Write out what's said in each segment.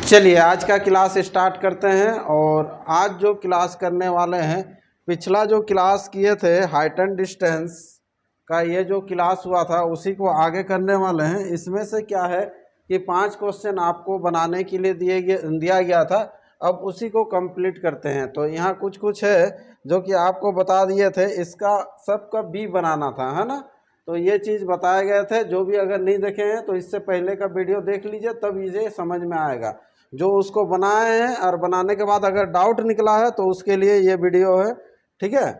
चलिए आज का क्लास स्टार्ट करते हैं। और आज जो क्लास करने वाले हैं, पिछला जो क्लास किए थे हाइट एंड डिस्टेंस का, ये जो क्लास हुआ था उसी को आगे करने वाले हैं। इसमें से क्या है कि 5 क्वेश्चन आपको बनाने के लिए दिया गया था, अब उसी को कंप्लीट करते हैं। तो यहाँ कुछ कुछ है जो कि आपको बता दिए थे, इसका सबका बी बनाना था, है ना। तो ये चीज़ बताए गए थे। जो भी अगर नहीं देखे हैं तो इससे पहले का वीडियो देख लीजिए, तब ये समझ में आएगा। जो उसको बनाए हैं और बनाने के बाद अगर डाउट निकला है तो उसके लिए ये वीडियो है, ठीक है।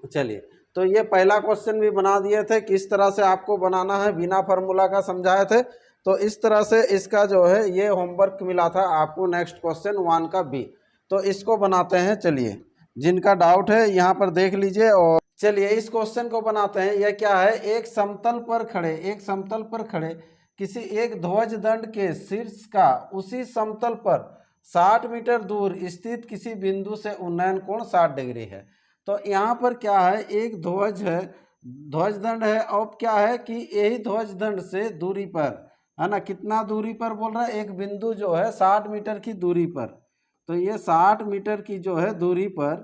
चलिए, तो ये पहला क्वेश्चन भी बना दिए थे, किस तरह से आपको बनाना है, बिना फार्मूला का समझाए थे। तो इस तरह से इसका जो है ये होमवर्क मिला था आपको, नेक्स्ट क्वेश्चन 1 का बी। तो इसको बनाते हैं। चलिए, जिनका डाउट है यहाँ पर देख लीजिए। और चलिए इस क्वेश्चन को बनाते हैं। यह क्या है, एक समतल पर खड़े किसी एक ध्वज दंड के शीर्ष का उसी समतल पर 60 मीटर दूर स्थित किसी बिंदु से उन्नयन कोण 60 डिग्री है। तो यहाँ पर क्या है, एक ध्वज है, ध्वज दंड है। अब क्या है कि यही ध्वज दंड से दूरी पर, है ना, कितना दूरी पर बोल रहा है, एक बिंदु जो है 60 मीटर की दूरी पर। तो ये 60 मीटर की जो है दूरी पर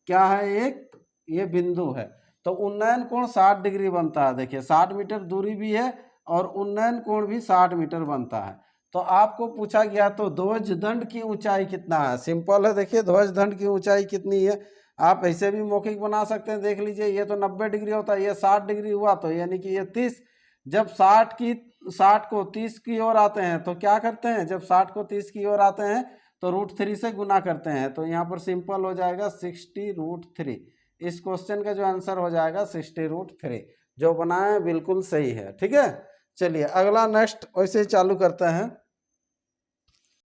क्या है, एक ये बिंदु है। तो उन्नयन कोण 60 डिग्री बनता है। देखिए 60 मीटर दूरी भी है और उन्नयन कोण भी 60 मीटर बनता है। तो आपको पूछा गया तो ध्वज दंड की ऊंचाई कितना है। सिंपल है, देखिए ध्वज दंड की ऊंचाई कितनी है। आप ऐसे भी मौखिक बना सकते हैं। देख लीजिए, ये तो 90 डिग्री होता है, ये 60 डिग्री हुआ, तो यानी कि ये 30। जब 60 को 30 की ओर आते हैं तो क्या करते हैं, जब 60 को 30 की ओर आते हैं तो √3 से गुना करते हैं। तो यहाँ पर सिंपल हो जाएगा 60√3। इस क्वेश्चन का जो आंसर हो जाएगा 60√3। जो बनाए बिल्कुल सही है, ठीक है। चलिए अगला नेक्स्ट वैसे ही चालू करते हैं।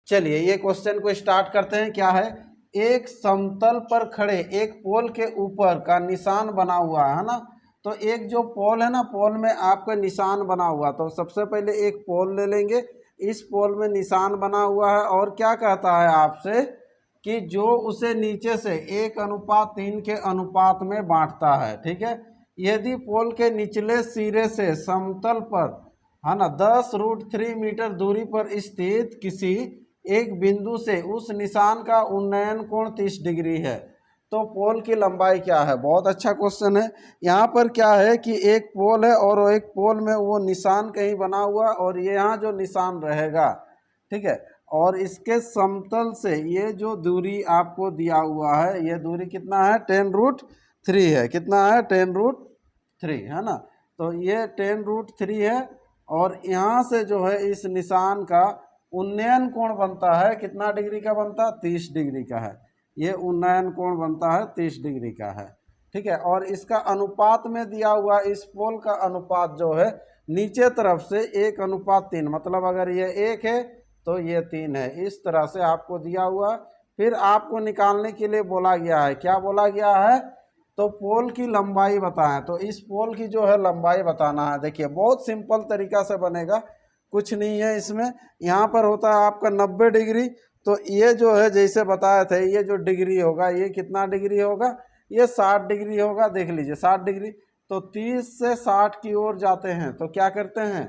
चलिए ये क्वेश्चन को स्टार्ट करते हैं। क्या है, एक समतल पर खड़े एक पोल के ऊपर का निशान बना हुआ है ना। तो एक जो पोल है ना, पोल में आपका निशान बना हुआ। तो सबसे पहले एक पोल ले लेंगे, इस पोल में निशान बना हुआ है। और क्या कहता है आपसे कि जो उसे नीचे से 1:3 के अनुपात में बांटता है, ठीक है। यदि पोल के निचले सिरे से समतल पर, है ना, 10√3 मीटर दूरी पर स्थित किसी एक बिंदु से उस निशान का उन्नयन कोण 30 डिग्री है, तो पोल की लंबाई क्या है। बहुत अच्छा क्वेश्चन है। यहाँ पर क्या है कि एक पोल है और एक पोल में वो निशान कहीं बना हुआ, और ये यहाँ जो निशान रहेगा, ठीक है। और इसके समतल से ये जो दूरी आपको दिया हुआ है, ये दूरी कितना है, 10√3 है। कितना है, 10√3, है ना। तो ये 10√3 है। और यहाँ से जो है इस निशान का उन्नयन कोण बनता है, कितना डिग्री का बनता है, 30 डिग्री का है। ये उन्नयन कोण बनता है 30 डिग्री का है, ठीक है। और इसका अनुपात में दिया हुआ, इस पोल का अनुपात जो है नीचे तरफ से 1:3, मतलब अगर ये 1 है तो ये 3 है। इस तरह से आपको दिया हुआ। फिर आपको निकालने के लिए बोला गया है, क्या बोला गया है, तो पोल की लंबाई बताएं। तो इस पोल की जो है लंबाई बताना है। देखिए बहुत सिंपल तरीका से बनेगा, कुछ नहीं है इसमें। यहाँ पर होता है आपका 90 डिग्री, तो ये जो है जैसे बताए थे, ये जो डिग्री होगा ये कितना डिग्री होगा, ये 60 डिग्री होगा। देख लीजिए 60 डिग्री, तो 30 से 60 की ओर जाते हैं तो क्या करते हैं,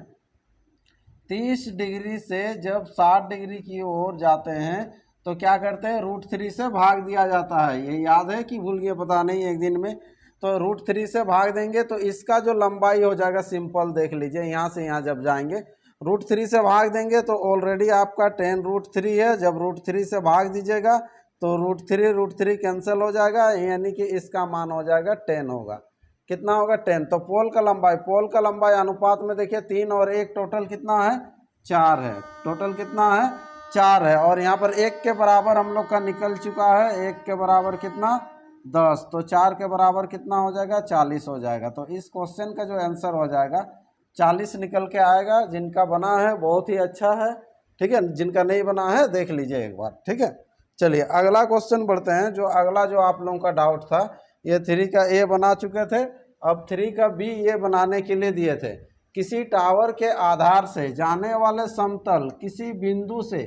30 डिग्री से जब 60 डिग्री की ओर जाते हैं तो क्या करते हैं, √3 से भाग दिया जाता है। ये याद है कि भूल गए, पता नहीं एक दिन में। तो √3 से भाग देंगे तो इसका जो लंबाई हो जाएगा, सिंपल देख लीजिए, यहाँ से यहाँ जब जाएंगे √3 से भाग देंगे तो ऑलरेडी आपका 10√3 है। जब √3 से भाग दीजिएगा तो √3 कैंसिल हो जाएगा, यानी कि इसका मान हो जाएगा 10 होगा। कितना होगा, 10। तो पोल का लंबाई अनुपात में देखिए 3 और 1 टोटल कितना है, 4 है। टोटल कितना है, 4 है। और यहाँ पर 1 के बराबर हम लोग का निकल चुका है। 1 के बराबर कितना, 10। तो 4 के बराबर कितना हो जाएगा, 40 हो जाएगा। तो इस क्वेश्चन का जो आंसर हो जाएगा 40 निकल के आएगा। जिनका बना है बहुत ही अच्छा है, ठीक है। जिनका नहीं बना है देख लीजिए एक बार, ठीक है। चलिए अगला क्वेश्चन बढ़ते हैं। जो अगला जो आप लोगों का डाउट था, ये 3 का ए बना चुके थे, अब 3 का बी ये बनाने के लिए दिए थे। किसी टावर के आधार से जाने वाले समतल किसी बिंदु से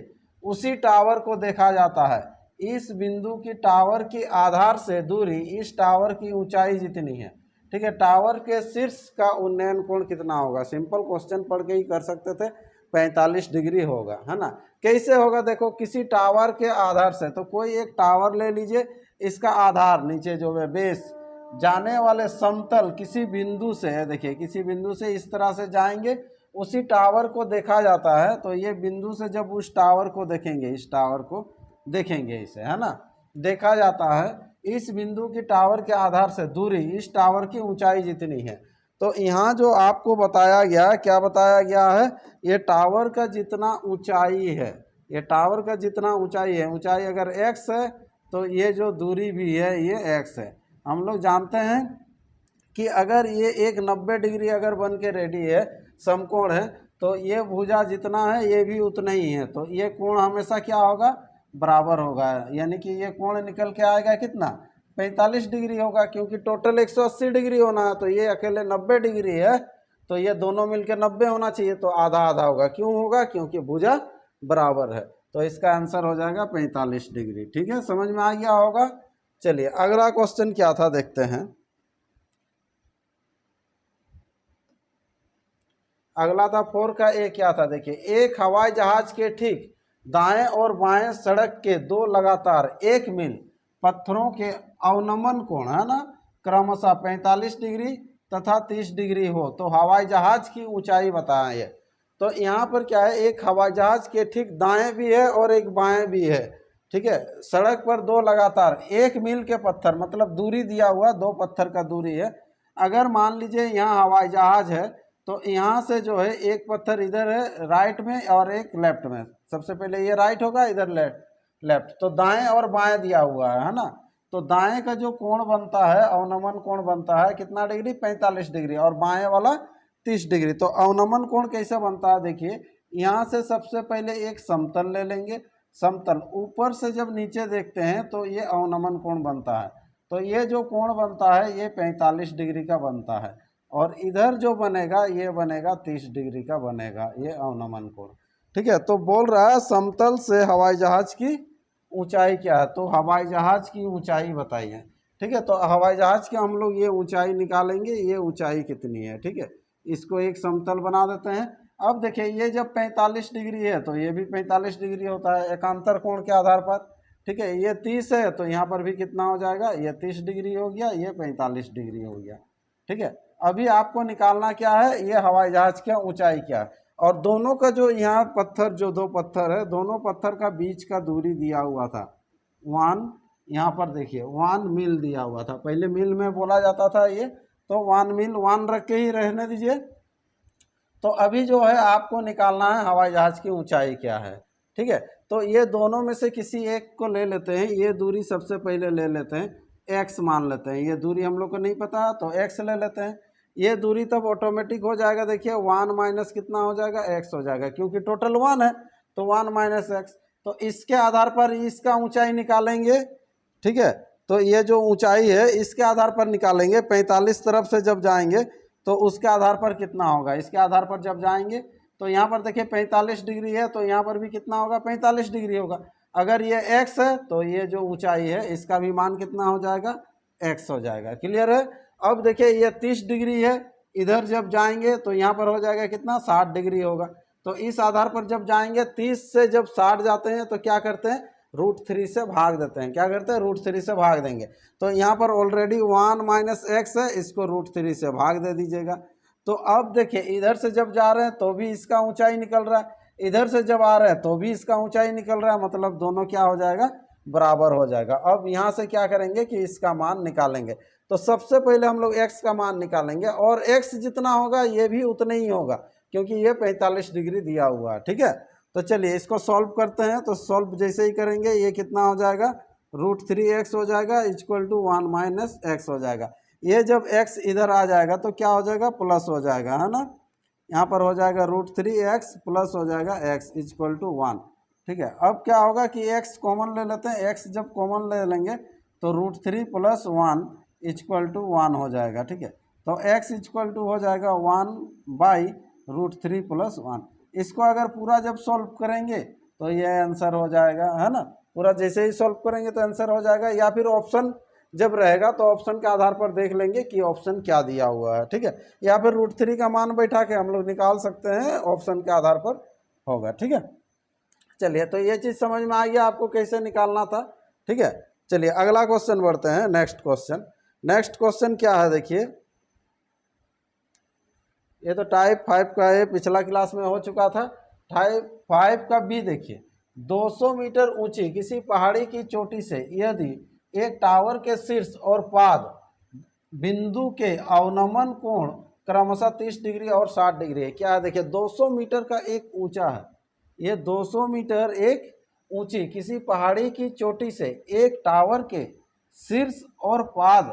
उसी टावर को देखा जाता है। इस बिंदु की टावर की आधार से दूरी इस टावर की ऊंचाई जितनी है, ठीक है। टावर के शीर्ष का उन्नयन कोण कितना होगा। सिंपल क्वेश्चन पढ़ के ही कर सकते थे, 45 डिग्री होगा, है ना। कैसे होगा देखो, किसी टावर के आधार से, तो कोई एक टावर ले लीजिए, इसका आधार नीचे जो है बेस जाने वाले समतल किसी बिंदु से है, देखिए किसी बिंदु से इस तरह से जाएंगे, उसी टावर को देखा जाता है। तो ये बिंदु से जब उस टावर को देखेंगे, इस टावर को देखेंगे इसे, है ना, देखा जाता है इस बिंदु की टावर के आधार से दूरी इस टावर की ऊंचाई जितनी है। तो यहाँ जो आपको बताया गया, क्या बताया गया है, ये टावर का जितना ऊंचाई है, ये टावर का जितना ऊंचाई है, ऊंचाई अगर x है तो ये जो दूरी भी है ये x है। हम लोग जानते हैं कि अगर ये एक 90 डिग्री अगर बन के रेडी है, समकोण है, तो ये भुजा जितना है ये भी उतना ही है, तो ये कोण हमेशा क्या होगा, बराबर होगा। यानी कि ये कोण निकल के आएगा कितना, 45 डिग्री होगा, क्योंकि टोटल 180 डिग्री होना है, तो ये अकेले 90 डिग्री है, तो ये दोनों मिलकर 90 होना चाहिए, तो आधा आधा होगा। क्यों होगा, क्योंकि भुजा बराबर है। तो इसका आंसर हो जाएगा 45 डिग्री। ठीक है, समझ में आ गया होगा। चलिए अगला क्वेश्चन क्या था देखते हैं। अगला था 4 का ए, क्या था देखिए, एक हवाई जहाज के ठीक दाएं और बाएं सड़क के दो लगातार 1 मील पत्थरों के अवनमन कोण, है ना, क्रमशः 45 डिग्री तथा 30 डिग्री हो तो हवाई जहाज की ऊंचाई बताएं। तो यहाँ पर क्या है, एक हवाई जहाज के ठीक दाएं भी है और एक बाएं भी है। ठीक है, सड़क पर दो लगातार 1 मील के पत्थर, मतलब दूरी दिया हुआ 2 पत्थर का दूरी है। अगर मान लीजिए यहाँ हवाई जहाज है, तो यहाँ से जो है एक पत्थर इधर है राइट में और एक लेफ्ट में। सबसे पहले ये राइट होगा, इधर लेफ्ट, तो दाएं और बाएं दिया हुआ है ना। तो दाएं का जो कोण बनता है, अवनमन कोण बनता है कितना डिग्री, 45 डिग्री, और बाएं वाला 30 डिग्री। तो अवनमन कोण कैसे बनता है देखिए, यहाँ से सबसे पहले एक समतल ले लेंगे, समतल ऊपर से जब नीचे देखते हैं तो ये अवनमन कोण बनता है। तो ये जो कोण बनता है ये 45 डिग्री का बनता है, और इधर जो बनेगा ये बनेगा 30 डिग्री का बनेगा, ये अवनमन कोण। ठीक है, तो बोल रहा है समतल से हवाई जहाज की ऊंचाई क्या है, तो हवाई जहाज की ऊंचाई बताइए। ठीक है, तो हवाई जहाज की हम लोग ये ऊंचाई निकालेंगे, ये ऊंचाई कितनी है। ठीक है, इसको एक समतल बना देते हैं। अब देखिए ये जब 45 डिग्री है तो ये भी 45 डिग्री होता है एकांतर कोण के आधार पर। ठीक है, ये 30 है तो यहाँ पर भी कितना हो जाएगा, ये 30 डिग्री हो गया, ये 45 डिग्री हो गया। ठीक है, अभी आपको निकालना क्या है, ये हवाई जहाज की ऊंचाई क्या है, और दोनों का जो यहाँ पत्थर, जो 2 पत्थर है, दोनों पत्थर का बीच का दूरी दिया हुआ था 1, यहाँ पर देखिए 1 मील दिया हुआ था। पहले मील में बोला जाता था ये, तो 1 मील 1 रख के ही रहने दीजिए। तो अभी जो है आपको निकालना है हवाई जहाज की ऊंचाई क्या है। ठीक है, तो ये दोनों में से किसी एक को ले लेते हैं, ये दूरी सबसे पहले ले लेते हैं, x मान लेते हैं। ये दूरी हम लोग को नहीं पता तो x ले लेते हैं। ये दूरी तब ऑटोमेटिक हो जाएगा, देखिए 1 माइनस कितना हो जाएगा, x हो जाएगा, क्योंकि टोटल 1 है तो 1 माइनस एक्स। तो इसके आधार पर इसका ऊंचाई निकालेंगे। ठीक है, तो ये जो ऊंचाई है इसके आधार पर निकालेंगे, 45 तरफ से जब जाएंगे तो उसके आधार पर कितना होगा, इसके आधार पर जब जाएंगे तो यहाँ पर देखिए 45 डिग्री है तो यहाँ पर भी कितना होगा, 45 डिग्री होगा। अगर ये x है तो ये जो ऊंचाई है इसका भी मान कितना हो जाएगा, x हो जाएगा। क्लियर है। अब देखिए ये 30 डिग्री है, इधर जब जाएंगे तो यहाँ पर हो जाएगा कितना, 60 डिग्री होगा। तो इस आधार पर जब जाएंगे 30 से जब 60 जाते हैं तो क्या करते हैं, √3 से भाग देते हैं। क्या करते हैं, √3 से भाग देंगे। तो यहाँ पर ऑलरेडी 1 माइनस एक्स है, इसको √3 से भाग दे दीजिएगा। तो अब देखिए इधर से जब जा रहे हैं तो भी इसका ऊंचाई निकल रहा है, इधर से जब आ रहे हैं तो भी इसका ऊंचाई निकल रहा है, मतलब दोनों क्या हो जाएगा, बराबर हो जाएगा। अब यहाँ से क्या करेंगे कि इसका मान निकालेंगे। तो सबसे पहले हम लोग x का मान निकालेंगे, और x जितना होगा ये भी उतना ही होगा, क्योंकि ये 45 डिग्री दिया हुआ है। ठीक है, तो चलिए इसको सॉल्व करते हैं। तो सॉल्व जैसे ही करेंगे ये कितना हो जाएगा, √3x हो जाएगा इक्वल टू 1 माइनस एक्स हो जाएगा। ये जब x इधर आ जाएगा तो क्या हो जाएगा, प्लस हो जाएगा, है ना। यहाँ पर हो जाएगा √3x प्लस हो जाएगा x इक्वल टू 1। ठीक है, अब क्या होगा कि x कॉमन ले लेते हैं, x जब कॉमन ले लेंगे तो √3 प्लस 1 इक्वल टू 1 हो जाएगा। ठीक है, तो x इक्वल टू हो जाएगा 1 बाई √3 प्लस 1। इसको अगर पूरा जब सॉल्व करेंगे तो ये आंसर हो जाएगा, है ना। पूरा जैसे ही सॉल्व करेंगे तो आंसर हो जाएगा, या फिर ऑप्शन जब रहेगा तो ऑप्शन के आधार पर देख लेंगे कि ऑप्शन क्या दिया हुआ है। ठीक है, या फिर √3 का मान बैठा के हम लोग निकाल सकते हैं ऑप्शन के आधार पर होगा। ठीक है, चलिए तो ये चीज़ समझ में आ गया आपको कैसे निकालना था। ठीक है, चलिए अगला क्वेश्चन बढ़ते हैं। नेक्स्ट क्वेश्चन क्या है देखिए, ये तो टाइप 5 का है, पिछला क्लास में हो चुका था। टाइप 5 का बी देखिए, 200 मीटर ऊंची किसी पहाड़ी की चोटी से यदि एक टावर के शीर्ष और पाद बिंदु के अवनमन कोण क्रमशः 30 डिग्री और 60 डिग्री है। क्या है देखिए, 200 मीटर का एक ऊंचा है, ये 200 मीटर एक ऊंची किसी पहाड़ी की चोटी से एक टावर के शीर्ष और पाद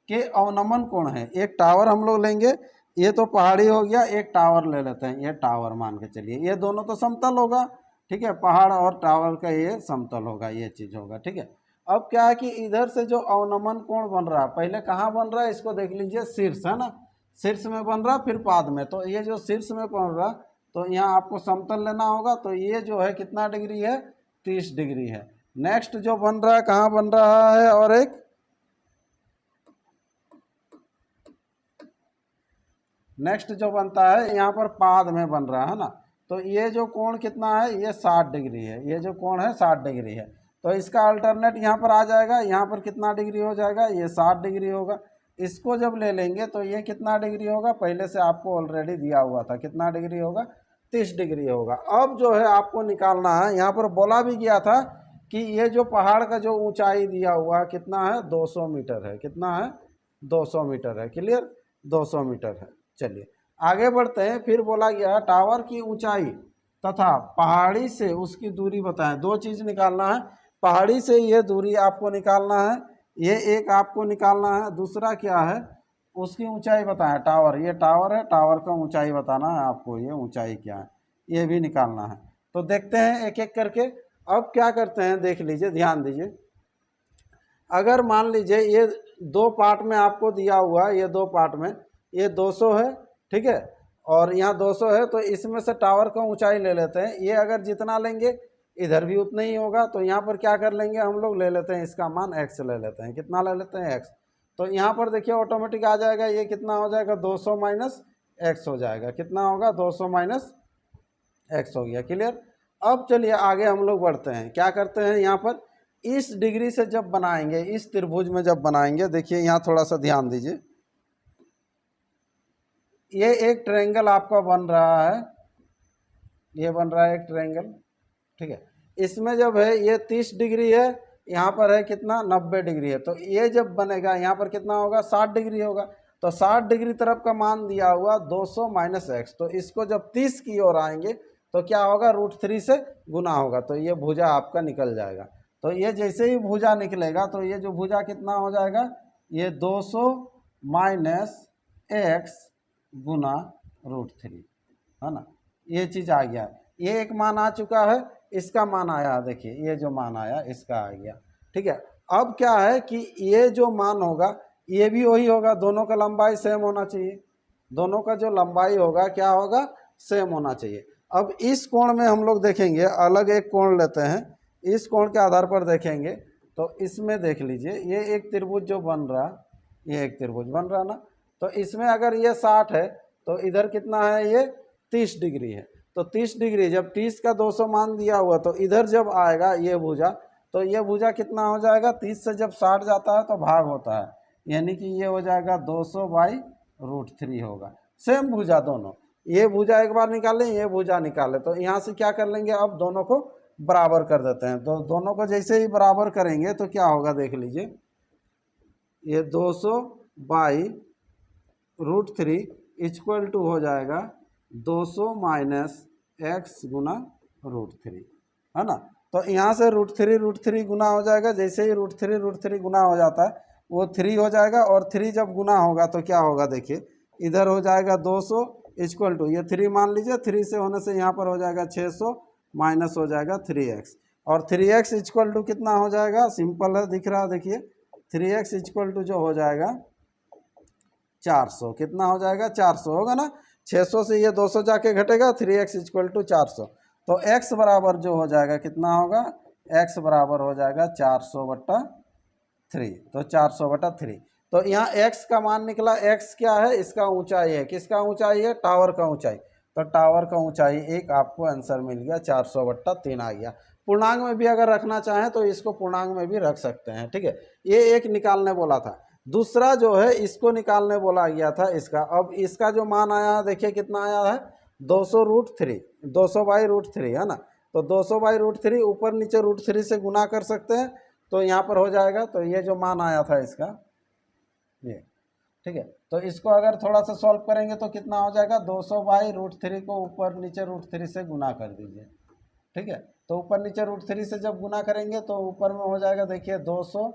के अवनमन कोण है। एक टावर हम लोग लेंगे, ये तो पहाड़ी हो गया, एक टावर ले लेते हैं, ये टावर मान के चलिए, ये दोनों तो समतल होगा। ठीक है, पहाड़ और टावर का ये समतल होगा, ये चीज़ होगा। ठीक है, अब क्या है कि इधर से जो अवनमन कोण बन रहा है, पहले कहाँ बन रहा है इसको देख लीजिए, शीर्ष है ना, शीर्ष में बन रहा फिर पाद में, तो ये जो शीर्ष में बन रहा तो यहाँ आपको समतल लेना होगा, तो ये जो है कितना डिग्री है, 30 डिग्री है। नेक्स्ट जो बन रहा है कहाँ बन रहा है, और एक नेक्स्ट जो बनता है यहाँ पर पाद में बन रहा है ना, तो ये जो कोण कितना है, ये 60 डिग्री है, ये जो कोण है 60 डिग्री है। तो इसका अल्टरनेट यहाँ पर आ जाएगा, यहाँ पर कितना डिग्री हो जाएगा, ये 60 डिग्री होगा। इसको जब ले लेंगे तो ये कितना डिग्री होगा, पहले से आपको ऑलरेडी दिया हुआ था, कितना डिग्री होगा, 30 डिग्री होगा। अब जो है आपको निकालना है, यहाँ पर बोला भी गया था कि ये जो पहाड़ का जो ऊंचाई दिया हुआ कितना है, 200 मीटर है, कितना है, 200 मीटर है। क्लियर, 200 मीटर है। चलिए आगे बढ़ते हैं। फिर बोला गया टावर की ऊंचाई तथा पहाड़ी से उसकी दूरी बताएं। दो चीज़ निकालना है, पहाड़ी से ये दूरी आपको निकालना है, ये एक आपको निकालना है, दूसरा क्या है, उसकी ऊंचाई बताएं। टावर, ये टावर है, टावर का ऊंचाई बताना है आपको, ये ऊंचाई क्या है ये भी निकालना है। तो देखते हैं एक एक करके। अब क्या करते हैं देख लीजिए, ध्यान दीजिए। अगर मान लीजिए ये दो पार्ट में आपको दिया हुआ है, ये दो पार्ट में ये 200 है, ठीक है, और यहाँ 200 है, तो इसमें से टावर का ऊंचाई ले लेते हैं। ये अगर जितना लेंगे इधर भी उतना ही होगा, तो यहाँ पर क्या कर लेंगे हम लोग, ले लेते हैं इसका मान x ले लेते हैं। कितना ले लेते हैं, x। तो यहाँ पर देखिए ऑटोमेटिक आ जाएगा, ये कितना हो जाएगा, 200 माइनस एक्स हो जाएगा। कितना होगा, 200 माइनस एक्स हो गया। क्लियर। अब चलिए आगे हम लोग बढ़ते हैं। क्या करते हैं, यहाँ पर इस डिग्री से जब बनाएंगे, इस त्रिभुज में जब बनाएंगे, देखिए यहाँ थोड़ा सा ध्यान दीजिए, ये एक ट्रायंगल आपका बन रहा है, ये बन रहा है एक ट्रायंगल। ठीक है, इसमें जब है ये 30 डिग्री है, यहाँ पर है कितना, 90 डिग्री है, तो ये जब बनेगा यहाँ पर कितना होगा, 60 डिग्री होगा। तो 60 डिग्री तरफ का मान दिया हुआ 200 माइनस एक्स, तो इसको जब 30 की ओर आएंगे तो क्या होगा, √3 से गुना होगा, तो ये भुजा आपका निकल जाएगा। तो ये जैसे ही भुजा निकलेगा तो ये जो भुजा कितना हो जाएगा, ये 200 माइनस एक्स गुना √3 है ना, ये चीज़ आ गया। ये एक मान आ चुका है, इसका मान आया, देखिए ये जो मान आया इसका आ गया। ठीक है, अब क्या है कि ये जो मान होगा ये भी वही होगा, दोनों का लंबाई सेम होना चाहिए, दोनों का जो लंबाई होगा क्या होगा, सेम होना चाहिए। अब इस कोण में हम लोग देखेंगे, अलग एक कोण लेते हैं, इस कोण के आधार पर देखेंगे तो इसमें देख लीजिए, ये एक त्रिभुज जो बन रहा, ये एक त्रिभुज बन रहा ना, तो इसमें अगर ये 60 है तो इधर कितना है, ये 30 डिग्री है। तो 30 डिग्री, जब 30 का 200 मान दिया हुआ, तो इधर जब आएगा ये भुजा, तो ये भुजा कितना हो जाएगा, 30 से जब 60 जाता है तो भाग होता है, यानी कि ये हो जाएगा 200 बाई √3 होगा। सेम भुजा दोनों, ये भुजा एक बार निकालें, ये भुजा निकालें, तो यहाँ से क्या कर लेंगे, अब दोनों को बराबर कर देते हैं। तो दोनों को जैसे ही बराबर करेंगे तो क्या होगा, देख लीजिए, ये 200 बाई √3 इक्वल टू हो जाएगा 200 माइनस एक्स गुना √3 है ना। तो यहाँ से √3 गुना हो जाएगा, जैसे ही √3 गुना हो जाता है वो 3 हो जाएगा, और 3 जब गुना होगा तो क्या होगा, देखिए इधर हो जाएगा 200 इक्वल टू, ये 3 मान लीजिए, 3 से होने से यहाँ पर हो जाएगा 600 माइनस हो जाएगा 3x, और 3x इक्वल टू कितना हो जाएगा, सिंपल है, दिख रहा है, देखिए 3x इक्वल टू जो हो जाएगा 400, कितना हो जाएगा, 400 होगा ना, 600 से ये 200 जाके घटेगा, 3x इक्वल टू 400, तो x बराबर जो हो जाएगा कितना होगा, x बराबर हो जाएगा 400/3, तो 400/3। तो यहाँ x का मान निकला, x क्या है, इसका ऊंचाई है, किसका ऊंचाई है, टावर का ऊंचाई। तो टावर का ऊंचाई 1 आपको आंसर मिल गया, 400/3 आ गया। पूर्णांक में भी अगर रखना चाहें तो इसको पूर्णांक में भी रख सकते हैं, ठीक है। ये एक निकालने बोला था। दूसरा जो है इसको निकालने बोला गया था इसका। अब इसका जो मान आया देखिए कितना आया है, 200√3, 200/√3 है ना। तो 200/√3 ऊपर नीचे √3 से गुना कर सकते हैं, तो यहाँ पर हो जाएगा। तो ये जो मान आया था इसका ये, ठीक है। तो इसको अगर थोड़ा सा सॉल्व करेंगे तो कितना हो जाएगा, 200/√3 को ऊपर नीचे √3 से गुना कर दीजिए, ठीक है। तो ऊपर नीचे √3 से जब गुना करेंगे तो ऊपर में हो जाएगा देखिए 200,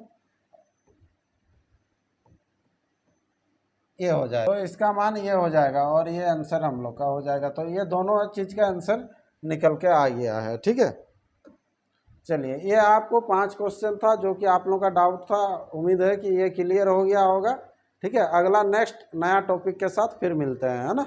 ये हो जाएगा। तो इसका मान ये हो जाएगा और ये आंसर हम लोग का हो जाएगा। तो ये दोनों चीज़ का आंसर निकल के आ गया है, ठीक है। चलिए, ये आपको 5 क्वेश्चन था जो कि आप लोगों का डाउट था। उम्मीद है कि ये क्लियर हो गया होगा, ठीक है। अगला नेक्स्ट नया टॉपिक के साथ फिर मिलते हैं, है ना।